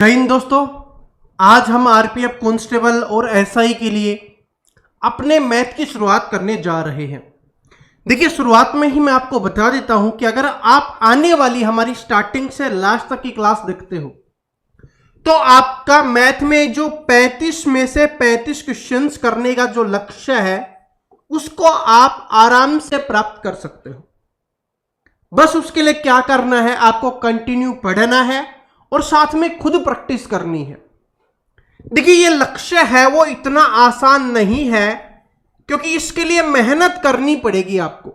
जय हिंद दोस्तों, आज हम आरपीएफ कांस्टेबल और एसआई के लिए अपने मैथ की शुरुआत करने जा रहे हैं। देखिए, शुरुआत में ही मैं आपको बता देता हूं कि अगर आप आने वाली हमारी स्टार्टिंग से लास्ट तक की क्लास देखते हो तो आपका मैथ में जो 35 में से 35 क्वेश्चंस करने का जो लक्ष्य है उसको आप आराम से प्राप्त कर सकते हो। बस उसके लिए क्या करना है, आपको कंटिन्यू पढ़ना है और साथ में खुद प्रैक्टिस करनी है। देखिए, ये लक्ष्य है वो इतना आसान नहीं है क्योंकि इसके लिए मेहनत करनी पड़ेगी आपको।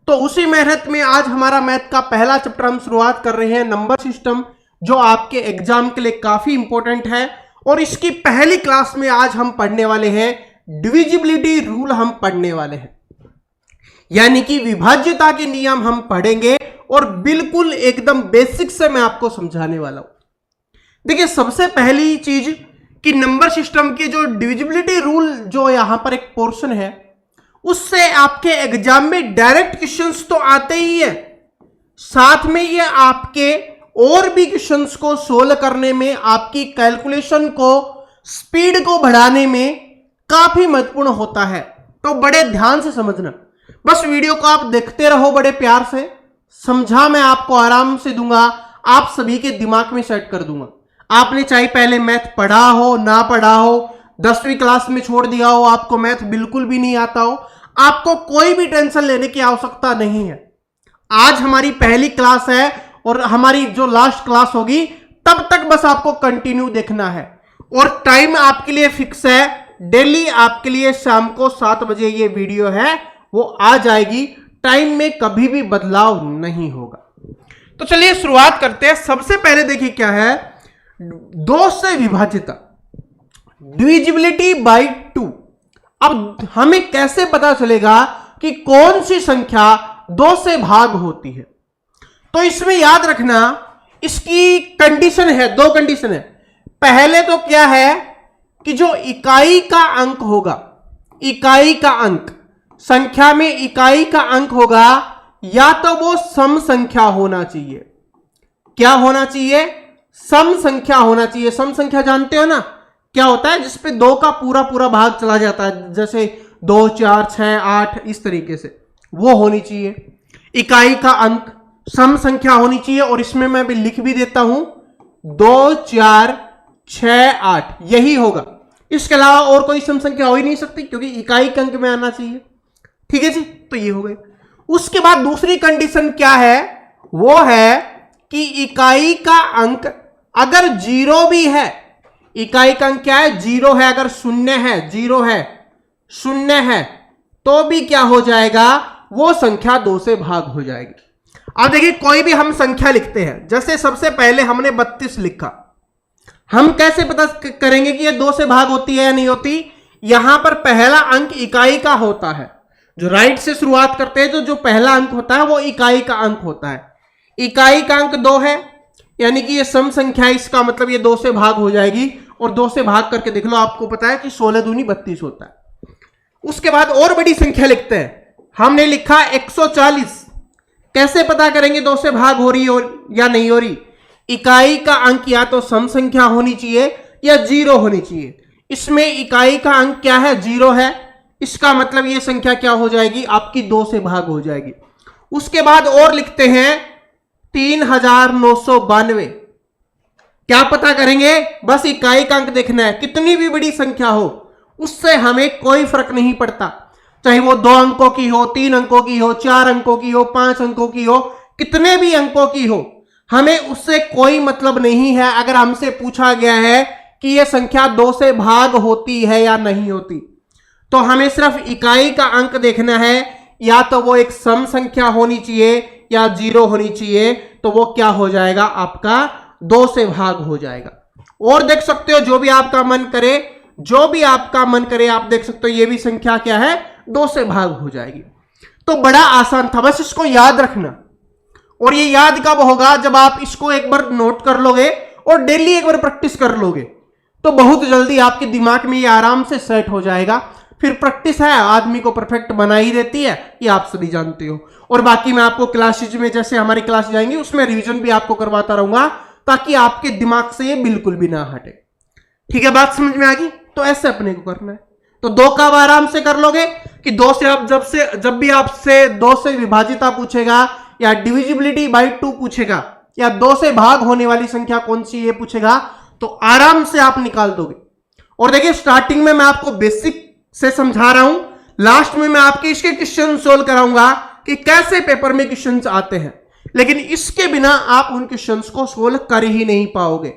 तो उसी मेहनत में आज हमारा मैथ का पहला चैप्टर हम शुरुआत कर रहे हैं, नंबर सिस्टम, जो आपके एग्जाम के लिए काफी इंपॉर्टेंट है। और इसकी पहली क्लास में आज हम पढ़ने वाले हैं डिविजिबिलिटी रूल, हम पढ़ने वाले हैं, यानी कि विभाज्यता के नियम हम पढ़ेंगे और बिल्कुल एकदम बेसिक से मैं आपको समझाने वाला हूं। देखिए, सबसे पहली चीज कि नंबर सिस्टम की जो डिविजिबिलिटी रूल जो यहां पर एक पोर्शन है उससे आपके एग्जाम में डायरेक्ट क्वेश्चंस तो आते ही है, साथ में ये आपके और भी क्वेश्चंस को सोल्व करने में, आपकी कैलकुलेशन को, स्पीड को बढ़ाने में काफी महत्वपूर्ण होता है। तो बड़े ध्यान से समझना, बस वीडियो को आप देखते रहो, बड़े प्यार से समझा मैं आपको आराम से दूंगा, आप सभी के दिमाग में सेट कर दूंगा। आपने चाहे पहले मैथ पढ़ा हो, ना पढ़ा हो, 10वीं क्लास में छोड़ दिया हो, आपको मैथ बिल्कुल भी नहीं आता हो, आपको कोई भी टेंशन लेने की आवश्यकता नहीं है। आज हमारी पहली क्लास है और हमारी जो लास्ट क्लास होगी तब तक बस आपको कंटिन्यू देखना है। और टाइम आपके लिए फिक्स है, डेली आपके लिए शाम को 7 बजे ये वीडियो है वो आ जाएगी, टाइम में कभी भी बदलाव नहीं होगा। तो चलिए शुरुआत करते हैं। सबसे पहले देखिए क्या है, 2 से विभाज्यता, डिविजिबिलिटी बाय 2। अब हमें कैसे पता चलेगा कि कौन सी संख्या 2 से भाग होती है? तो इसमें याद रखना, इसकी कंडीशन है, 2 कंडीशन है। पहले तो क्या है कि जो इकाई का अंक होगा, इकाई का अंक, संख्या में इकाई का अंक होगा, या तो वो सम संख्या होना चाहिए। क्या होना चाहिए? सम संख्या होना चाहिए। सम संख्या जानते हो ना क्या होता है? जिसपे 2 का पूरा पूरा भाग चला जाता है, जैसे 2, 4, 6, 8, इस तरीके से, वो होनी चाहिए। इकाई का अंक सम संख्या होनी चाहिए। और इसमें मैं भी लिख भी देता हूं 2, 4, 6, 8, यही होगा। इसके अलावा और कोई सम संख्या हो ही नहीं सकती क्योंकि इकाई के अंक में आना चाहिए। ठीक है जी, तो ये हो गए। उसके बाद दूसरी कंडीशन क्या है? वो है कि इकाई का अंक अगर 0 भी है, इकाई का अंक क्या है? 0 है। अगर 0 है, 0 है, 0 है, तो भी क्या हो जाएगा? वो संख्या 2 से भाग हो जाएगी। अब देखिए, कोई भी हम संख्या लिखते हैं, जैसे सबसे पहले हमने 32 लिखा, हम कैसे पता करेंगे कि ये 2 से भाग होती है या नहीं होती? यहां पर पहला अंक इकाई का होता है। जो राइट से शुरुआत करते हैं तो जो पहला अंक होता है वो इकाई का अंक होता है। इकाई का अंक 2 है, यानी कि ये सम संख्या है, इसका मतलब ये 2 से भाग हो जाएगी। और 2 से भाग करके देख लो, आपको पता है कि 16 दूनी 32 होता है। उसके बाद और बड़ी संख्या लिखते हैं, हमने लिखा 140। कैसे पता करेंगे 2 से भाग हो रही या नहीं हो रही? इकाई का अंक या तो सम संख्या होनी चाहिए या 0 होनी चाहिए। इसमें इकाई का अंक क्या है? 0 है। इसका मतलब ये संख्या क्या हो जाएगी? आपकी 2 से भाग हो जाएगी। उसके बाद और लिखते हैं 3992। क्या पता करेंगे? बस इकाई का अंक देखना है। कितनी भी बड़ी संख्या हो उससे हमें कोई फर्क नहीं पड़ता, चाहे वो 2 अंकों की हो, 3 अंकों की हो, 4 अंकों की हो, 5 अंकों की हो, कितने भी अंकों की हो, हमें उससे कोई मतलब नहीं है। अगर हमसे पूछा गया है कि यह संख्या 2 से भाग होती है या नहीं होती, तो हमें सिर्फ इकाई का अंक देखना है, या तो वो एक सम संख्या होनी चाहिए या 0 होनी चाहिए, तो वो क्या हो जाएगा? आपका 2 से भाग हो जाएगा। और देख सकते हो, जो भी आपका मन करे, जो भी आपका मन करे, आप देख सकते हो ये भी संख्या क्या है? 2 से भाग हो जाएगी। तो बड़ा आसान था, बस इसको याद रखना। और ये याद कब होगा? जब आप इसको एक बार नोट कर लोगे और डेली एक बार प्रैक्टिस कर लोगे, तो बहुत जल्दी आपके दिमाग में ये आराम से सेट हो जाएगा। फिर प्रैक्टिस है आदमी को परफेक्ट बना ही देती है, ये आप सभी जानते हो। और बाकी मैं आपको क्लासेज में, जैसे हमारी क्लास जाएंगी, उसमें रिवीजन भी आपको करवाता रहूंगा, ताकि आपके दिमाग से ये बिल्कुल भी ना हटे। ठीक है, बात समझ में आ गई? तो ऐसे अपने को करना है। तो 2 का आप आराम से कर लोगे कि 2 से आप जब भी आपसे 2 से विभाजिता पूछेगा या डिविजिबिलिटी बाई 2 पूछेगा या 2 से भाग होने वाली संख्या कौन सी ये पूछेगा, तो आराम से आप निकाल दोगे। और देखिए, स्टार्टिंग में मैं आपको बेसिक से समझा रहा हूं, लास्ट में मैं आपके इसके क्वेश्चन सोल्व कराऊंगा कि कैसे पेपर में क्वेश्चंस आते हैं, लेकिन इसके बिना आप उन क्वेश्चंस को सोल्व कर ही नहीं पाओगे।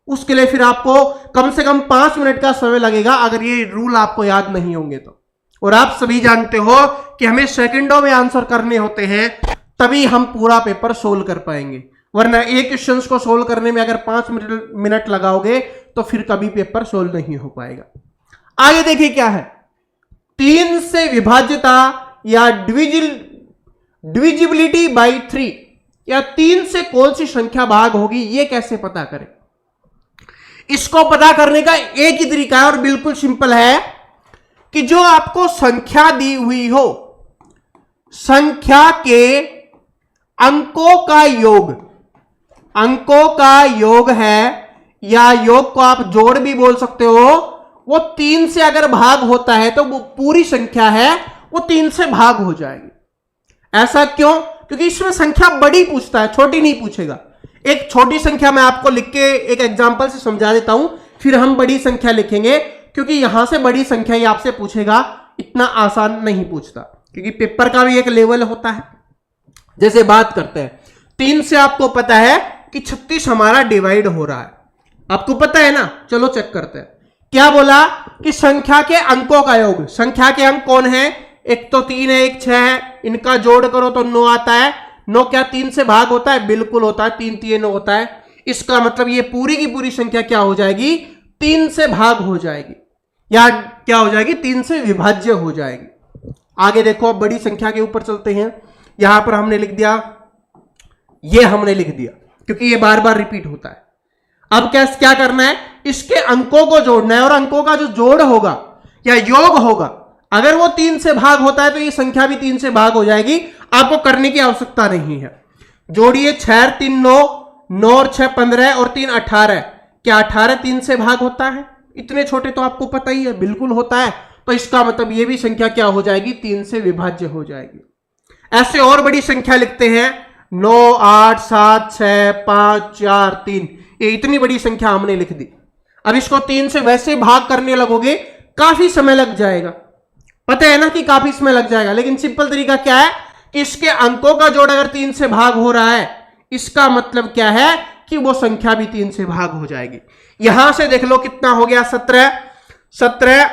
उसके लिए फिर आपको कम से कम 5 मिनट का समय लगेगा अगर ये रूल आपको याद नहीं होंगे तो। और आप सभी जानते हो कि हमें सेकंडों में आंसर करने होते हैं, तभी हम पूरा पेपर सोल्व कर पाएंगे, वरना एक क्वेश्चन को सोल्व करने में अगर 5 मिनट लगाओगे तो फिर कभी पेपर सोल्व नहीं हो पाएगा। आगे देखिए क्या है, 3 से विभाज्यता या डिविजिबिलिटी बाई 3 या 3 से कौन सी संख्या भाग होगी, ये कैसे पता करें? इसको पता करने का एक ही तरीका है और बिल्कुल सिंपल है कि जो आपको संख्या दी हुई हो, संख्या के अंकों का योग है या योग को आप जोड़ भी बोल सकते हो, वो 3 से अगर भाग होता है तो वो पूरी संख्या है वो 3 से भाग हो जाएगी। ऐसा क्यों? क्योंकि इसमें संख्या बड़ी पूछता है, छोटी नहीं पूछेगा। एक छोटी संख्या मैं आपको लिख के एक एग्जांपल से समझा देता हूं, फिर हम बड़ी संख्या लिखेंगे, क्योंकि यहां से बड़ी संख्या ही आपसे पूछेगा, इतना आसान नहीं पूछता, क्योंकि पेपर का भी एक लेवल होता है। जैसे बात करते हैं 3 से, आपको पता है कि 36 हमारा डिवाइड हो रहा है, आपको पता है ना। चलो चेक करते हैं। क्या बोला कि संख्या के अंकों का योग, संख्या के अंक कौन है? एक तो 3 है, एक 6 है, इनका जोड़ करो तो 9 आता है। 9 क्या 3 से भाग होता है? बिल्कुल होता है, 3 3 9 होता है। इसका मतलब ये पूरी की पूरी संख्या क्या हो जाएगी? 3 से भाग हो जाएगी, या क्या हो जाएगी? 3 से विभाज्य हो जाएगी। आगे देखो, अब बड़ी संख्या के ऊपर चलते हैं। यहां पर हमने लिख दिया, ये हमने लिख दिया क्योंकि ये बार बार रिपीट होता है। अब क्या करना है? इसके अंकों को जोड़ना है, और अंकों का जो जोड़ होगा या योग होगा, अगर वो 3 से भाग होता है तो ये संख्या भी 3 से भाग हो जाएगी, आपको करने की आवश्यकता नहीं है। जोड़िए, 6 3 9, 9 और 6 15 और 3 18। क्या 18 3 से भाग होता है? इतने छोटे तो आपको पता ही है, बिल्कुल होता है। तो इसका मतलब ये भी संख्या क्या हो जाएगी? 3 से विभाज्य हो जाएगी। ऐसे और बड़ी संख्या लिखते हैं, 9 8 7 6 5 4 3, ये इतनी बड़ी संख्या हमने लिख दी। अब इसको 3 से वैसे भाग करने लगोगे, काफी समय लग जाएगा, पता है ना कि काफी समय लग जाएगा। लेकिन सिंपल तरीका क्या है कि इसके अंकों का जोड़ अगर 3 से भाग हो रहा है, इसका मतलब क्या है कि वो संख्या भी 3 से भाग हो जाएगी। यहां से देख लो कितना हो गया, 17 17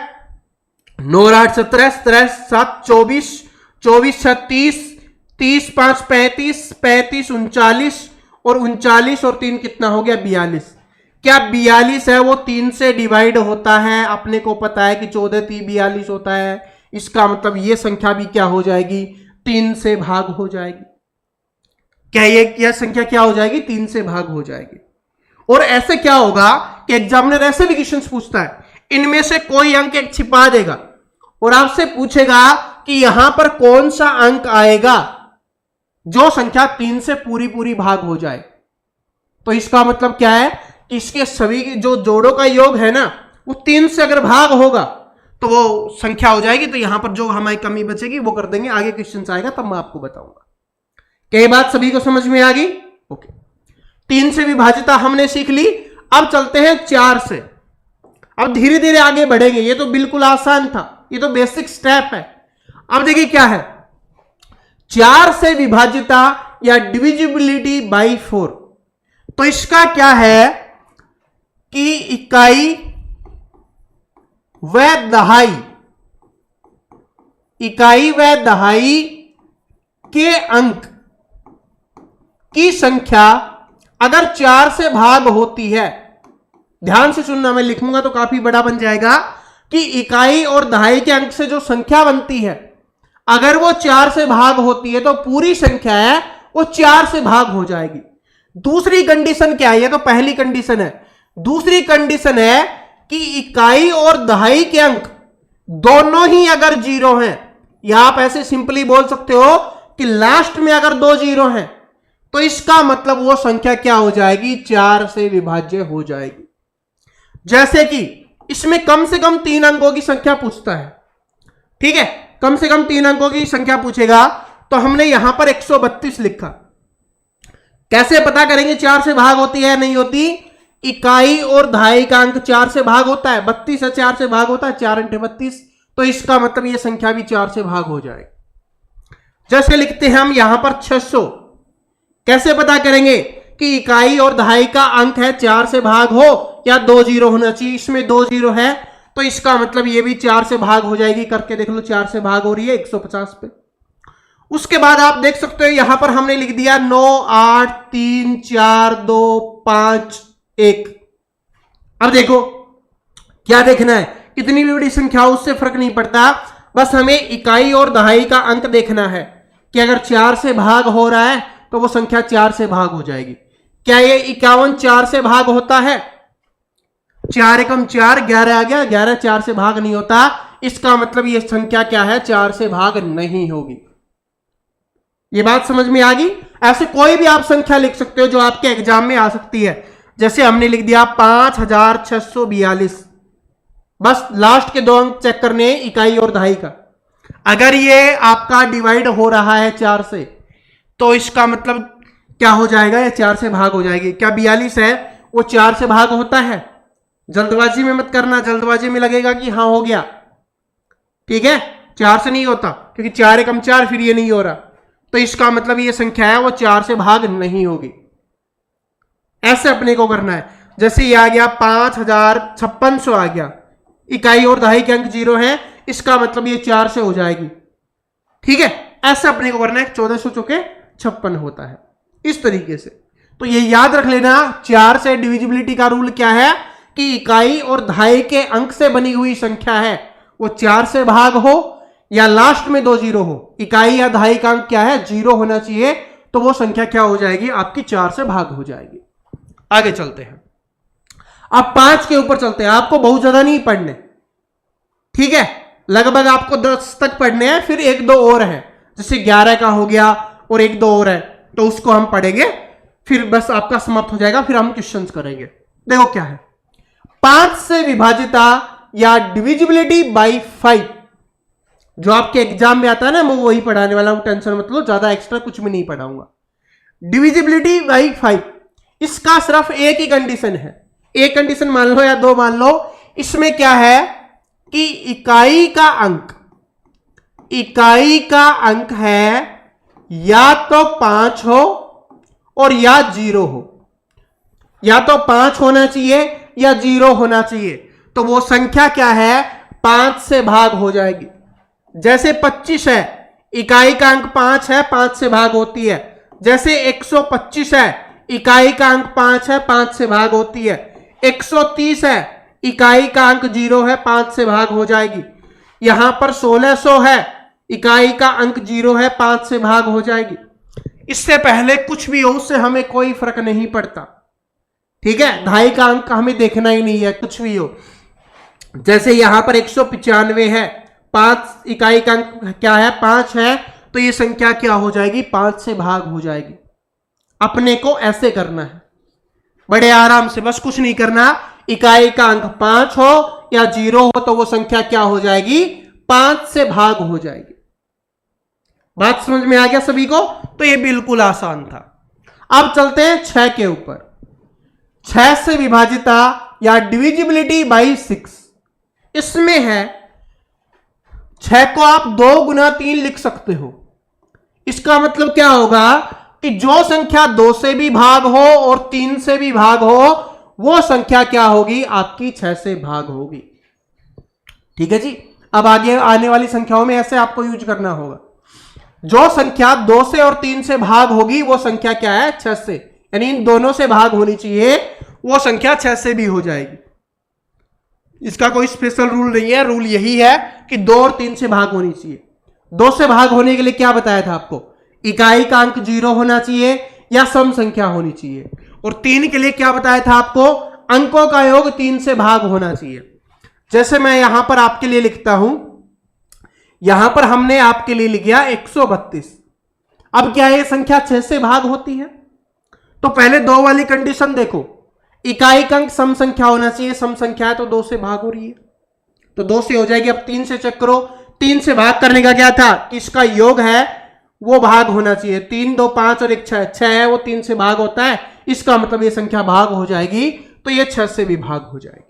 9 8 17 17 7 24 24 6 30 30 5 35 35 39 और 39 और 3 कितना हो गया? 42। क्या 42 है वो 3 से डिवाइड होता है? अपने को पता है कि 14 3 42 होता है। इसका मतलब ये संख्या भी क्या हो जाएगी? 3 से भाग हो जाएगी। क्या यह संख्या क्या हो जाएगी? 3 से भाग हो जाएगी। और ऐसे क्या होगा कि एग्जामिनर ऐसे भी क्वेश्चन पूछता है, इनमें से कोई अंक एक छिपा देगा और आपसे पूछेगा कि यहां पर कौन सा अंक आएगा जो संख्या 3 से पूरी पूरी भाग हो जाए। तो इसका मतलब क्या है कि इसके सभी जो जोड़ों का योग है ना, वो 3 से अगर भाग होगा तो वो संख्या हो जाएगी। तो यहां पर जो हमारी कमी बचेगी वो कर देंगे, आगे क्वेश्चन आएगा तब मैं आपको बताऊंगा। क्या ये बात सभी को समझ में आ गई? ओके, 3 से विभाजिता हमने सीख ली। अब चलते हैं 4 से। अब धीरे धीरे आगे बढ़ेंगे, ये तो बिल्कुल आसान था, ये तो बेसिक स्टेप है। अब देखिए क्या है, 4 से विभाजिता या डिविजिबिलिटी बाई 4। तो इसका क्या है कि इकाई व दहाई, इकाई व दहाई के अंक की संख्या अगर 4 से भाग होती है, ध्यान से सुनना, मैं लिखूंगा तो काफी बड़ा बन जाएगा, कि इकाई और दहाई के अंक से जो संख्या बनती है, अगर वो 4 से भाग होती है तो पूरी संख्या है वो 4 से भाग हो जाएगी। दूसरी कंडीशन क्या है? ये तो पहली कंडीशन है। दूसरी कंडीशन है कि इकाई और दहाई के अंक दोनों ही अगर 0 हैं, या आप ऐसे सिंपली बोल सकते हो कि लास्ट में अगर 2 0 हैं तो इसका मतलब वो संख्या क्या हो जाएगी, 4 से विभाज्य हो जाएगी। जैसे कि इसमें कम से कम 3 अंकों की संख्या पूछता है, ठीक है, कम से कम 3 अंकों की संख्या पूछेगा, तो हमने यहां पर 132 लिखा। कैसे पता करेंगे 4 से भाग होती है नहीं होती? इकाई और दहाई का अंक 4 से भाग होता है, 32 है 4 से भाग होता है, 4 × 32, तो इसका मतलब ये संख्या भी 4 से भाग हो जाएगी। जैसे लिखते हैं हम यहां पर 600, कैसे पता करेंगे कि इकाई और दहाई का अंक है 4 से भाग हो या 2 जीरो होना चाहिए? इसमें 2 जीरो है, तो इसका मतलब ये भी 4 से भाग हो जाएगी। करके देख लो, 4 से भाग हो रही है 150 पे। उसके बाद आप देख सकते हो यहां पर हमने लिख दिया 9, 8, 3, 4, 2, 5, 1। अब देखो क्या देखना है, कितनी भी बड़ी संख्या उससे फर्क नहीं पड़ता, बस हमें इकाई और दहाई का अंक देखना है कि अगर 4 से भाग हो रहा है तो वो संख्या 4 से भाग हो जाएगी। क्या ये 51 4 से भाग होता है? 4 एकम 4, 11 आ गया, 11 4 से भाग नहीं होता। इसका मतलब ये संख्या क्या है, 4 से भाग नहीं होगी। ये बात समझ में आ गई? ऐसे कोई भी आप संख्या लिख सकते हो जो आपके एग्जाम में आ सकती है। जैसे हमने लिख दिया 5642, बस लास्ट के 2 अंक चेक करने इकाई और दहाई का। अगर ये आपका डिवाइड हो रहा है 4 से, तो इसका मतलब क्या हो जाएगा, ये 4 से भाग हो जाएगी। क्या 42 है वो 4 से भाग होता है? जल्दबाजी में मत करना, जल्दबाजी में लगेगा कि हाँ हो गया, ठीक है, 4 से नहीं होता, क्योंकि 4 एकम 4, फिर ये नहीं हो रहा, तो इसका मतलब ये संख्या है वो 4 से भाग नहीं होगी। ऐसे अपने को करना है। जैसे ये आ गया 5600 आ गया, इकाई और दहाई के अंक 0 है, इसका मतलब ये 4 से हो जाएगी, ठीक है। ऐसे अपने को करना है, 1400 चौके 56 होता है, इस तरीके से। तो ये याद रख लेना, 4 से डिविजिबिलिटी का रूल क्या है कि इकाई और दहाई के अंक से बनी हुई संख्या है वो 4 से भाग हो या लास्ट में 2 जीरो हो। इकाई या दहाई का अंक क्या है, 0 होना चाहिए, तो वो संख्या क्या हो जाएगी, आपकी 4 से भाग हो जाएगी। आगे चलते हैं, अब 5 के ऊपर चलते हैं। आपको बहुत ज्यादा नहीं पढ़ने, ठीक है, लगभग आपको 10 तक पढ़ने हैं, फिर 1-2 और है, जैसे 11 का हो गया और 1-2 और है, तो उसको हम पढ़ेंगे, फिर बस आपका समाप्त हो जाएगा, फिर हम क्वेश्चंस करेंगे। देखो क्या है, 5 से विभाजिता या डिविजिबिलिटी बाई 5, जो आपके एग्जाम में आता है ना, मैं वही पढ़ाने वाला हूं, टेंशन मत लो, ज्यादा एक्स्ट्रा कुछ भी नहीं पढ़ाऊंगा। डिविजिबिलिटी बाई 5, इसका सिर्फ एक ही कंडीशन है, एक कंडीशन मान लो या 2 मान लो। इसमें क्या है कि इकाई का अंक है या तो 5 हो और या 0 हो, या तो 5 होना चाहिए या 0 होना चाहिए, तो वो संख्या क्या है, 5 से भाग हो जाएगी। जैसे 25 है, इकाई का अंक 5 है, 5 से भाग होती है। जैसे 125 है, इकाई का अंक 5 है, 5 से भाग होती है। 130 है, इकाई का अंक 0 है, 5 से भाग हो जाएगी। यहां पर 1600 है, इकाई का अंक 0 है, 5 से भाग हो जाएगी। इससे पहले कुछ भी हो उससे हमें कोई फर्क नहीं पड़ता, ठीक है, दहाई का अंक हमें देखना ही नहीं है, कुछ भी हो। जैसे यहां पर 195 है, 5 इकाई का अंक क्या है, 5 है, तो ये संख्या क्या हो जाएगी, 5 से भाग हो जाएगी। अपने को ऐसे करना है बड़े आराम से, बस कुछ नहीं करना। इकाई का अंक 5 हो या 0 हो तो वो संख्या क्या हो जाएगी, 5 से भाग हो जाएगी। बात समझ में आ गया सभी को? तो ये बिल्कुल आसान था। अब चलते हैं 6 के ऊपर। 6 से विभाजिता या डिविजिबिलिटी बाई 6, इसमें है 6 को आप 2 गुना 3 लिख सकते हो। इसका मतलब क्या होगा कि जो संख्या 2 से भी भाग हो और 3 से भी भाग हो, वो संख्या क्या होगी, आपकी 6 से भाग होगी। ठीक है जी। अब आगे आने वाली संख्याओं में ऐसे आपको यूज करना होगा। जो संख्या 2 से और 3 से भाग होगी वो संख्या क्या है, 6 से, यानी इन दोनों से भाग होनी चाहिए, वो संख्या 6 से भी हो जाएगी। इसका कोई स्पेशल रूल नहीं है, रूल यही है कि 2 और 3 से भाग होनी चाहिए। 2 से भाग होने के लिए क्या बताया था आपको, इकाई का अंक 0 होना चाहिए या सम संख्या होनी चाहिए। और 3 के लिए क्या बताया था आपको, अंकों का योग 3 से भाग होना चाहिए। जैसे मैं यहां पर आपके लिए लिखता हूं, यहां पर हमने आपके लिए लिख दिया 132। अब क्या ये संख्या 6 से भाग होती है, तो पहले 2 वाली कंडीशन देखो, इकाई का अंक सम संख्या होना चाहिए, सम संख्या है तो 2 से भाग हो रही है, तो 2 से हो जाएगी। अब 3 से चेक करो, 3 से भाग करने का क्या था कि इसका योग है वो भाग होना चाहिए। 3 2 5 और 1 6, 6 है वो 3 से भाग होता है, इसका मतलब ये संख्या भाग हो जाएगी, तो ये 6 से भी भाग हो जाएगी।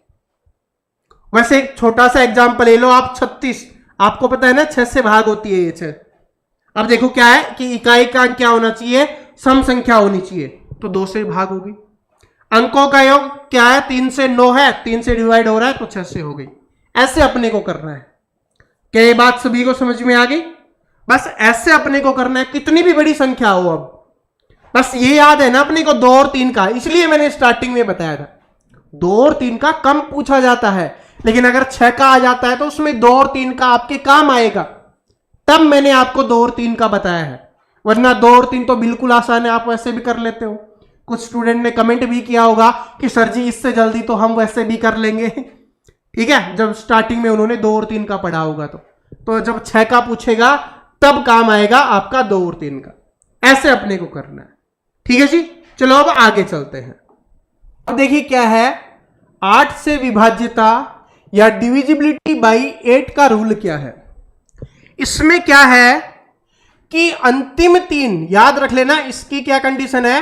वैसे एक छोटा सा एग्जाम्पल ले लो आप, 36, आपको पता है ना 6 से भाग होती है ये 6। अब देखो क्या है कि इकाई का अंक क्या होना चाहिए, सम संख्या होनी चाहिए, तो 2 से भाग होगी। अंकों का योग क्या है, 3 से 9 है, 3 से डिवाइड हो रहा है तो 6 से हो गई। ऐसे अपने को करना है। क्या ये बात सभी को समझ में आ गई? बस ऐसे अपने को करना है, कितनी भी बड़ी संख्या हो। अब बस ये याद है ना अपने को 2 और 3 का, इसलिए मैंने स्टार्टिंग में बताया था 2 और 3 का कम पूछा जाता है, लेकिन अगर 6 का आ जाता है तो उसमें 2 और 3 का आपके काम आएगा, तब मैंने आपको 2 और 3 का बताया है। वरना 2 और 3 तो बिल्कुल आसान है, आप वैसे भी कर लेते हो। कुछ स्टूडेंट ने कमेंट भी किया होगा कि सर जी इससे जल्दी तो हम वैसे भी कर लेंगे, ठीक है, जब स्टार्टिंग में उन्होंने 2 और 3 का पढ़ा होगा। तो जब 6 का पूछेगा तब काम आएगा आपका 2 और 3 का। ऐसे अपने को करना है, ठीक है जी। चलो अब आगे चलते हैं। अब देखिए क्या है, 8 से विभाज्यता या डिविजिबिलिटी बाई 8 का रूल क्या है। इसमें क्या है कि अंतिम 3, याद रख लेना, इसकी क्या कंडीशन है,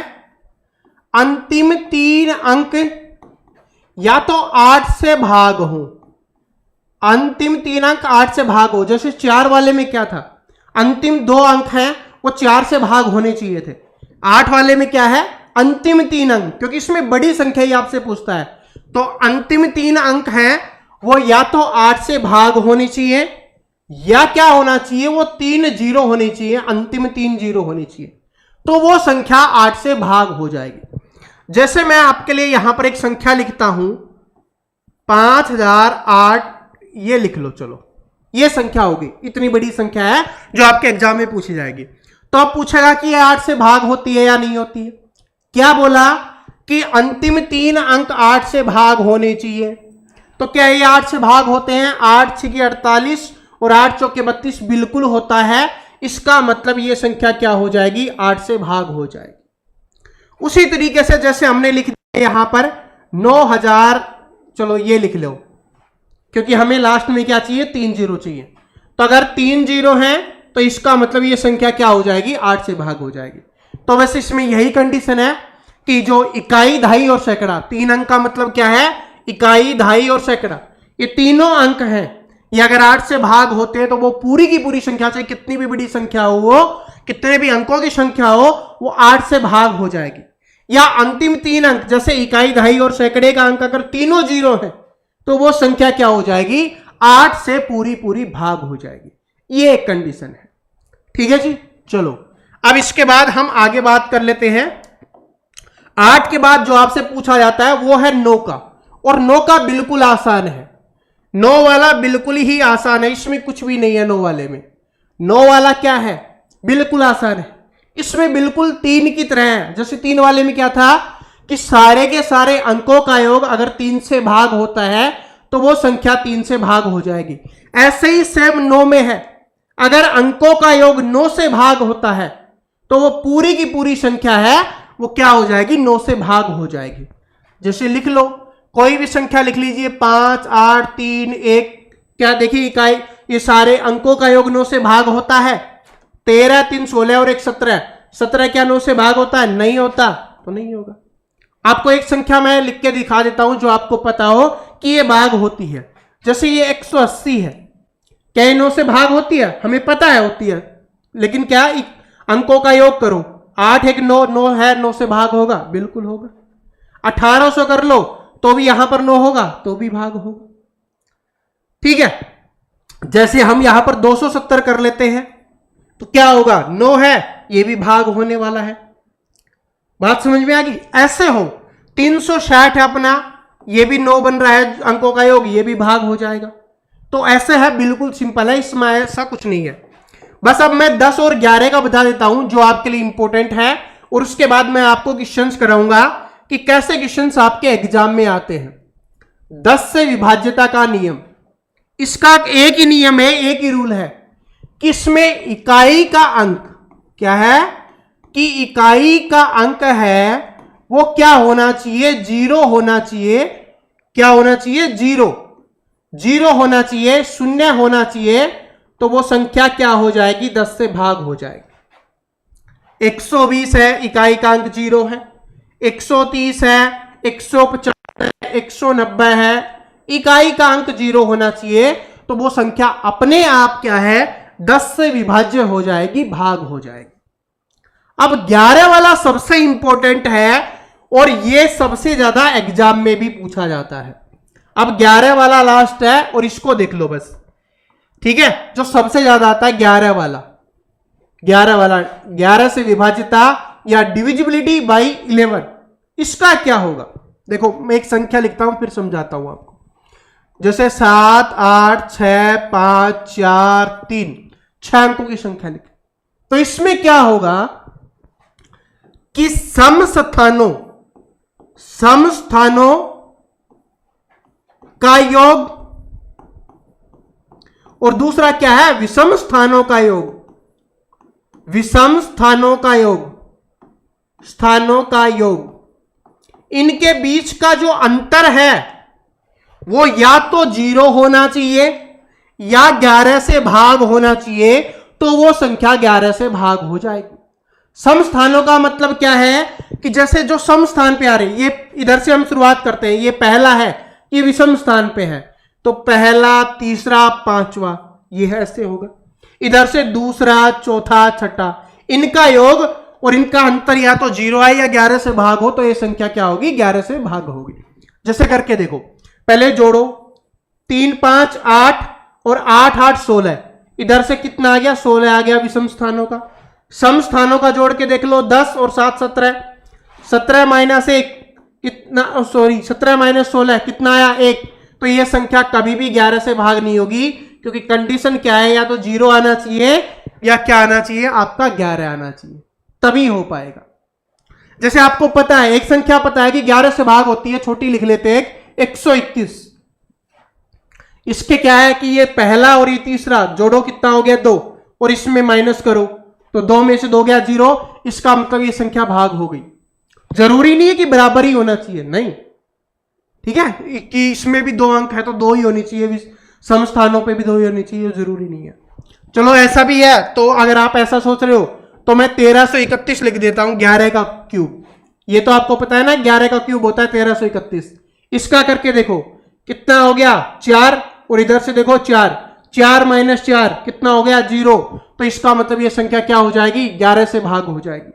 अंतिम 3 अंक या तो 8 से भाग हो, अंतिम 3 अंक 8 से भाग हो। जैसे 4 वाले में क्या था, अंतिम 2 अंक हैं वो 4 से भाग होने चाहिए थे। 8 वाले में क्या है, अंतिम 3 अंक, क्योंकि इसमें बड़ी संख्या ही आपसे पूछता है, तो अंतिम 3 अंक हैं वो या तो 8 से भाग होने चाहिए या क्या होना चाहिए, वो 3 जीरो होने चाहिए, अंतिम 3 जीरो होने चाहिए, तो वो संख्या 8 से भाग हो जाएगी। जैसे मैं आपके लिए यहां पर एक संख्या लिखता हूं 5008, ये लिख लो, चलो ये संख्या होगी, इतनी बड़ी संख्या है जो आपके एग्जाम में पूछी जाएगी। तो अब पूछेगा कि ये 8 से भाग होती है या नहीं होती है। क्या बोला कि अंतिम 3 अंक 8 से भाग होने चाहिए, तो क्या ये 8 से भाग होते हैं, 8 6 48 और 8 चौके 32 बिल्कुल होता है। इसका मतलब ये संख्या क्या हो जाएगी, 8 से भाग हो जाएगी। उसी तरीके से जैसे हमने लिख दिया यहां पर 9000, चलो ये लिख लो, क्योंकि हमें लास्ट में क्या चाहिए, 3 जीरो चाहिए, तो अगर 3 जीरो हैं तो इसका मतलब ये संख्या क्या हो जाएगी, 8 से भाग हो जाएगी। तो वैसे इसमें यही कंडीशन है कि जो इकाई, दहाई और सैकड़ा, 3 अंक का मतलब क्या है, इकाई, दहाई और सैकड़ा, ये तीनों अंक हैं, ये अगर 8 से भाग होते हैं तो वो पूरी की पूरी संख्या, चाहे कितनी भी बड़ी संख्या हो, वो कितने भी अंकों की संख्या हो, वो 8 से भाग हो जाएगी। या अंतिम 3 अंक, जैसे इकाई, दहाई और सैकड़े का अंक अगर तीनों जीरो है तो वो संख्या क्या हो जाएगी, 8 से पूरी पूरी भाग हो जाएगी। ये एक कंडीशन है, ठीक है जी। चलो अब इसके बाद हम आगे बात कर लेते हैं। 8 के बाद जो आपसे पूछा जाता है वो है 9 का, और 9 का बिल्कुल आसान है। 9 वाला बिल्कुल ही आसान है, इसमें कुछ भी नहीं है 9 वाले में। 9 वाला क्या है, बिल्कुल आसान है, इसमें बिल्कुल 3 की तरह है। जैसे 3 वाले में क्या था कि सारे के सारे अंकों का योग अगर 3 से भाग होता है तो वो संख्या 3 से भाग हो जाएगी। ऐसे ही सेम 9 में है, अगर अंकों का योग 9 से भाग होता है तो वो पूरी की पूरी संख्या है वो क्या हो जाएगी, 9 से भाग हो जाएगी। जैसे लिख लो, कोई भी संख्या लिख लीजिए, 5 8 3 1, क्या देखिए इकाई, ये सारे अंकों का योग 9 से भाग होता है। 13 3 16 और 1 17, 17 क्या 9 से भाग होता है, नहीं होता, तो नहीं होगा। आपको एक संख्या मैं लिख के दिखा देता हूं जो आपको पता हो कि ये भाग होती है। जैसे ये 180 है, क्या ये 9 से भाग होती है, हमें पता है होती है, लेकिन क्या अंकों का योग करो, 8 1 9, 9 है, 9 से भाग होगा, बिल्कुल होगा। 1800 कर लो तो भी यहां पर 9 होगा, तो भी भाग होगा, ठीक है। जैसे हम यहां पर 270 कर लेते हैं तो क्या होगा, 9 है, ये भी भाग होने वाला है। बात समझ में आ गई। ऐसे हो 360 है अपना, ये भी 9 बन रहा है अंकों का योग, ये भी भाग हो जाएगा। तो ऐसे है, बिल्कुल सिंपल है, इसमें ऐसा कुछ नहीं है। बस अब मैं 10 और 11 का बता देता हूं जो आपके लिए इंपॉर्टेंट है, और उसके बाद मैं आपको क्वेश्चंस कराऊंगा कि कैसे क्वेश्चंस आपके एग्जाम में आते हैं। 10 से विभाज्यता का नियम, इसका एक ही नियम है, एक ही रूल है कि इसमें इकाई का अंक क्या है, कि इकाई का अंक है वो क्या होना चाहिए, 0 होना चाहिए। क्या होना चाहिए, 0 होना चाहिए, 0 होना चाहिए। तो वो संख्या क्या हो जाएगी, 10 से भाग हो जाएगी। 120 है, इकाई का अंक 0 है। 130 है, 150 है, 190 है, इकाई का अंक 0 होना चाहिए। तो वो संख्या अपने आप क्या है, 10 से विभाज्य हो जाएगी, भाग हो जाएगी। अब 11 वाला सबसे इंपॉर्टेंट है और ये सबसे ज्यादा एग्जाम में भी पूछा जाता है। अब 11 वाला लास्ट है और इसको देख लो बस, ठीक है। जो सबसे ज्यादा आता है 11 वाला, 11 से विभाज्यता या डिविजिबिलिटी बाई 11, इसका क्या होगा। देखो मैं एक संख्या लिखता हूं फिर समझाता हूं आपको। जैसे 7, 8, 6, 5, 4, 3, 6 अंकों की संख्या लिखे। तो इसमें क्या होगा कि सम स्थानों का योग और दूसरा क्या है, विषम स्थानों का योग। विषम स्थानों का योग, इनके बीच का जो अंतर है वो या तो 0 होना चाहिए या 11 से भाग होना चाहिए। तो वो संख्या 11 से भाग हो जाएगी। सम स्थानों का मतलब क्या है कि जैसे जो सम स्थान पे आ रही, ये इधर से हम शुरुआत करते हैं, ये पहला है, ये विषम स्थान पे है, तो पहला, तीसरा, पांचवा, ये ऐसे होगा। इधर से दूसरा, चौथा, छठा, इनका योग और इनका अंतर या तो 0 है या 11 से भाग हो, तो ये संख्या क्या होगी, 11 से भाग होगी। जैसे करके देखो, पहले जोड़ो, 3, 5, 8 और 8, 8, 16, इधर से कितना आ गया, 16 आ गया विषम स्थानों का। सम स्थानों का जोड़ के देख लो, 10 और 7, 17, 17 माइनस 1 कितना, 17 माइनस 16 कितना आया, 1। तो यह संख्या कभी भी 11 से भाग नहीं होगी, क्योंकि कंडीशन क्या है, या तो 0 आना चाहिए या क्या आना चाहिए, आपका 11 आना चाहिए, तभी हो पाएगा। जैसे आपको पता है, एक संख्या पता है कि 11 से भाग होती है, छोटी लिख लेते हैं, 121। इसके क्या है कि ये पहला और ये तीसरा जोड़ो, कितना हो गया, 2, और इसमें माइनस करो तो 2 में से 2 गया 0। इसका मतलब ये संख्या भाग हो गई। जरूरी नहीं है कि बराबर ही होना चाहिए, नहीं, ठीक है, कि इसमें भी 2 अंक है तो 2 ही होनी चाहिए, सम स्थानों पे भी 2 ही होनी चाहिए, जरूरी नहीं है। चलो ऐसा भी है, तो अगर आप ऐसा सोच रहे हो तो मैं 1331 लिख देता हूं, 11 का क्यूब। ये तो आपको पता है ना, 11 का क्यूब होता है 1331। इसका करके देखो कितना हो गया, 4, और इधर से देखो 4 माइनस 4 कितना हो गया, 0। तो इसका मतलब ये संख्या क्या हो जाएगी, 11 से भाग हो जाएगी।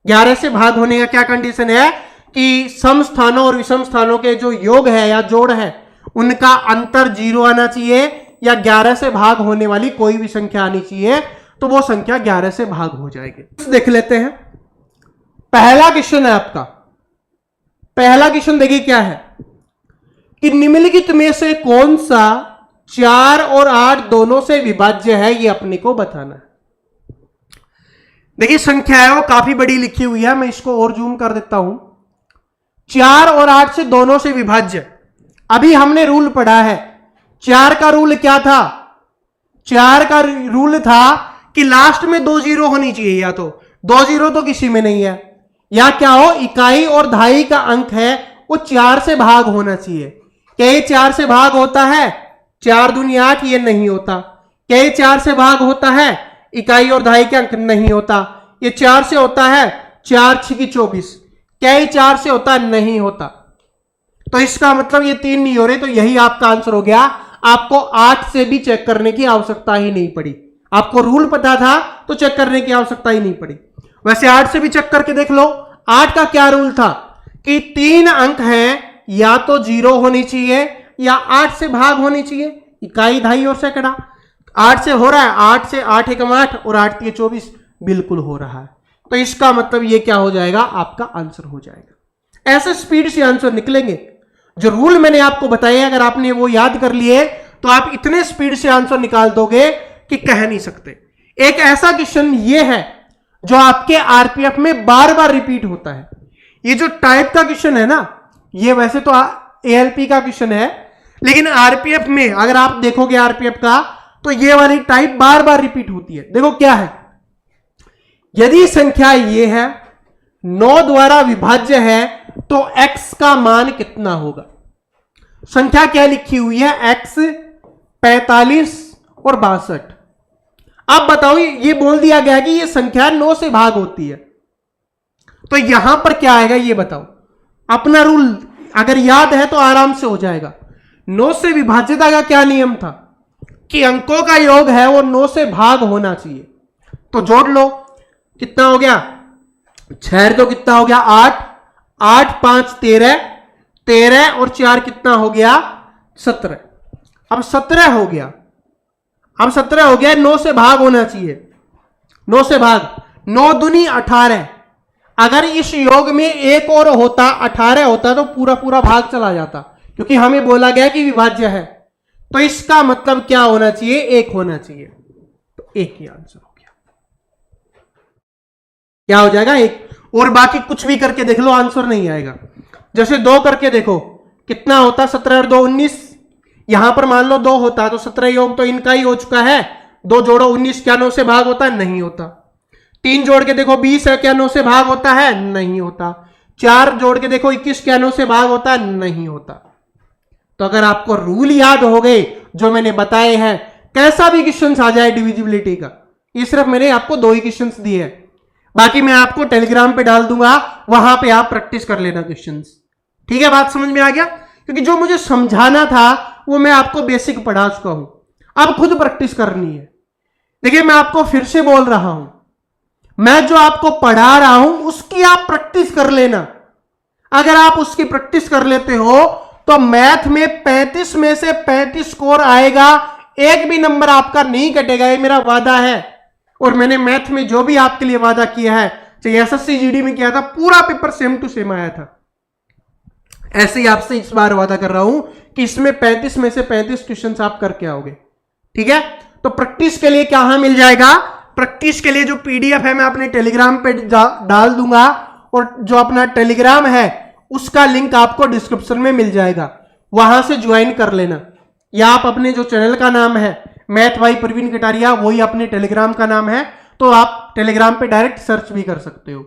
11 से भाग होने का क्या कंडीशन है कि सम स्थानों और विषम स्थानों के जो योग है या जोड़ है, उनका अंतर 0 आना चाहिए या 11 से भाग होने वाली कोई भी संख्या आनी चाहिए, तो वो संख्या 11 से भाग हो जाएगी। देख लेते हैं, पहला क्वेश्चन है आपका। पहला क्वेश्चन देखिए क्या है कि निम्नलिखित में से कौन सा 4 और 8 दोनों से विभाज्य है, ये अपने को बताना है। देखिए संख्या है वो काफी बड़ी लिखी हुई है, मैं इसको और जूम कर देता हूं। 4 और 8 से दोनों से विभाज्य, अभी हमने रूल पढ़ा है। 4 का रूल क्या था, 4 का रूल था कि लास्ट में 2 0 होनी चाहिए, या तो 2 0 तो किसी में नहीं है, या क्या हो, इकाई और दहाई का अंक है वो 4 से भाग होना चाहिए। क्या ये 4 से भाग होता है, 4 दूनी 8, ये नहीं होता। क्या ये 4 से भाग होता है, इकाई और दहाई के अंक नहीं होता। ये 4 से होता है, 4 6 24। क्या ये 4 से होता, नहीं होता। तो इसका मतलब ये 3 नहीं हो रहे, तो यही आपका आंसर हो गया। आपको 8 से भी चेक करने की आवश्यकता ही नहीं पड़ी, आपको रूल पता था तो चेक करने की आवश्यकता ही नहीं पड़ी। वैसे 8 से भी चेक करके देख लो। 8 का क्या रूल था कि 3 अंक हैं, या तो 0 होनी चाहिए या 8 से भाग होनी चाहिए, इकाई दहाई और सैकड़ा। 8 से हो रहा है, 8 से 8 एकम 8 और 8 3 24, बिल्कुल हो रहा है। तो इसका मतलब ये क्या हो जाएगा, आपका आंसर हो जाएगा। ऐसे स्पीड से आंसर निकलेंगे। जो रूल मैंने आपको बताया, अगर आपने वो याद कर लिए तो आप इतने स्पीड से आंसर निकाल दोगे कि कह नहीं सकते। एक ऐसा क्वेश्चन ये है जो आपके आरपीएफ में बार बार रिपीट होता है। ये जो टाइप का क्वेश्चन है ना, ये वैसे तो एएलपी का क्वेश्चन है, लेकिन आरपीएफ में अगर आप देखोगे आरपीएफ का, तो ये वाली टाइप बार बार रिपीट होती है। देखो क्या है, यदि संख्या ये है 9 द्वारा विभाज्य है तो x का मान कितना होगा। संख्या क्या लिखी हुई है, x 45 और 62। अब बताओ, ये बोल दिया गया कि ये संख्या 9 से भाग होती है, तो यहां पर क्या आएगा ये बताओ। अपना रूल अगर याद है तो आराम से हो जाएगा। 9 से विभाज्यता का क्या नियम था कि अंकों का योग है वो 9 से भाग होना चाहिए। तो जोड़ लो, कितना हो गया, 6 तो कितना हो गया 8, 8 5 13, 13 और 4 कितना हो गया 17। अब 17 हो गया, अब 17 हो गया, 9 से भाग होना चाहिए, 9 से भाग, 9 दूनी 18। अगर इस योग में एक और होता 18 होता तो पूरा पूरा भाग चला जाता, क्योंकि हमें बोला गया कि विभाज्य है। तो इसका मतलब क्या होना चाहिए, 1 होना चाहिए। तो 1 ही आंसर हो गया। क्या हो जाएगा 1। और बाकी कुछ भी करके देख लो आंसर नहीं आएगा। जैसे 2 करके देखो कितना होता, 17 और 2 19। यहां पर मान लो 2 होता तो 17 योग तो इनका ही हो चुका है। 2 जोड़ो 19, क्या 9 से भाग होता है, नहीं होता। 3 जोड़ के देखो 20 है, क्या 9 से भाग होता है, नहीं होता। 4 जोड़ के देखो 21, क्या 9 से भाग होता है, नहीं होता। तो अगर आपको रूल याद हो गए जो मैंने बताए हैं, कैसा भी क्वेश्चन आ जाए डिविजिबिलिटी का, ये सिर्फ मैंने आपको 2 ही क्वेश्चन दिए हैं, बाकी मैं आपको टेलीग्राम पे डाल दूंगा, वहां पे आप प्रैक्टिस कर लेना क्वेश्चंस। ठीक है, बात समझ में आ गया। क्योंकि जो मुझे समझाना था वो मैं आपको बेसिक पढ़ा चुका हूं, अब खुद प्रैक्टिस करनी है। देखिए मैं आपको फिर से बोल रहा हूं, मैं जो आपको पढ़ा रहा हूं उसकी आप प्रैक्टिस कर लेना। अगर आप उसकी प्रैक्टिस कर लेते हो तो मैथ में 35 में से 35 स्कोर आएगा, एक भी नंबर आपका नहीं कटेगा, ये मेरा वादा है। और मैंने मैथ में जो भी आपके लिए वादा किया है, चाहे एसएससी जीडी में किया था, पूरा पेपर सेम टू सेम आया था। ऐसे ही आपसे इस बार वादा कर रहा हूं कि इसमें 35 में से 35 क्वेश्चन आप करके आओगे। ठीक है, तो प्रैक्टिस के लिए कहां मिल जाएगा, प्रैक्टिस के लिए जो पीडीएफ है मैं अपने टेलीग्राम पे डाल दूंगा, और जो अपना टेलीग्राम है उसका लिंक आपको डिस्क्रिप्शन में मिल जाएगा, वहां से ज्वाइन कर लेना। या आप अपने जो चैनल का नाम है मैथ बाय प्रवीण कटारिया, वही अपने टेलीग्राम का नाम है, तो आप टेलीग्राम पे डायरेक्ट सर्च भी कर सकते हो।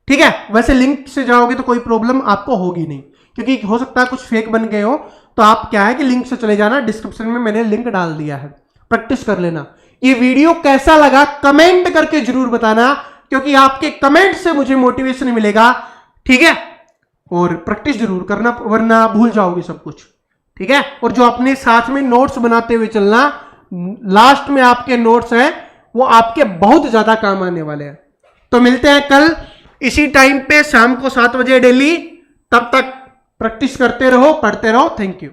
ठीक है, वैसे लिंक से जाओगे तो कोई प्रॉब्लम आपको होगी नहीं, क्योंकि हो सकता है कुछ फेक बन गए हो, तो आप क्या है कि लिंक से चले जाना, डिस्क्रिप्शन में मैंने लिंक डाल दिया है, प्रैक्टिस कर लेना। ये वीडियो कैसा लगा कमेंट करके जरूर बताना, क्योंकि आपके कमेंट से मुझे मोटिवेशन मिलेगा। ठीक है, और प्रैक्टिस जरूर करना, वरना भूल जाओगे सब कुछ। ठीक है, और जो अपने साथ में नोट्स बनाते हुए चलना, लास्ट में आपके नोट्स हैं वो आपके बहुत ज्यादा काम आने वाले हैं। तो मिलते हैं कल इसी टाइम पे शाम को 7 बजे डेली। तब तक प्रैक्टिस करते रहो, पढ़ते रहो। Thank you.